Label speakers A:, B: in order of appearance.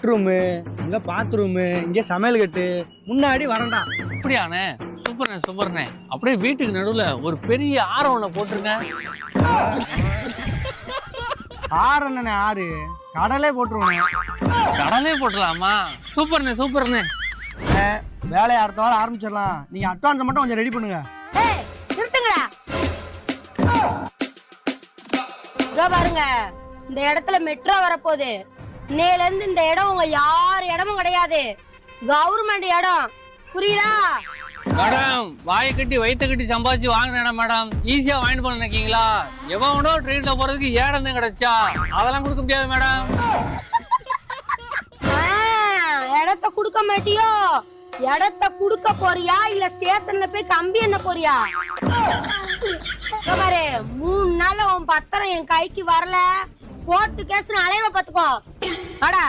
A: Bedroom, இங்க bathroom, இங்க சமையல் கட்டு, முன்னாடி வரண்டா.
B: அப்படியாண்ணே? சூப்பர்ண்ணே சூப்பர்ண்ணே. அப்படியே வீட்டுக்கு நடுவுல ஒரு பெரிய ஆரம் ஒண்ணு போட்டுருங்க.
A: ஆறு என்னண்ணே ஆறு? கடலே போட்டுருவோண்ணே.
B: கடலே போட்டுடலாமா? சூப்பர்ண்ணே சூப்பர்ண்ணே.
A: வேலையை அடுத்த வாரம் ஆரம்பிச்சிடலாம். நீங்க அட்வான்ஸ் மட்டும் கொஞ்சம் ரெடி பண்ணுங்க.
C: நிறுத்துங்கடா. இதோ பாருங்க, இந்த இடத்துல மெட்ரோ வரப்போகுது. இன்னையில இருந்து இந்த இடம் உங்க யார் இடமும் கிடையாது, கவர்மெண்ட் இடம். புரியுதா?
B: மேடம், வாயை கட்டி வயிற்ற கட்டி சம்பாதிச்சு வாங்கினேன் மேடம். ஈஸியா வாங்கிட்டு போன நினைக்கீங்களா? எவனோ ட்ரெயின்ல போறதுக்கு ஏடம் தான் கிடைச்சா, அதெல்லாம் கொடுக்க முடியாது மேடம்.
C: இடத்த குடுக்க மாட்டியோ? இடத்த குடுக்க போறியா இல்ல ஸ்டேஷன்ல போய் கம்பி என்ன போறியா? பாரு, 3 நாள்ல உன் பத்திரம் என் கைக்கு வரல, கோர்ட்டு கேஸ் அலைவ பாத்துக்கோ. அடா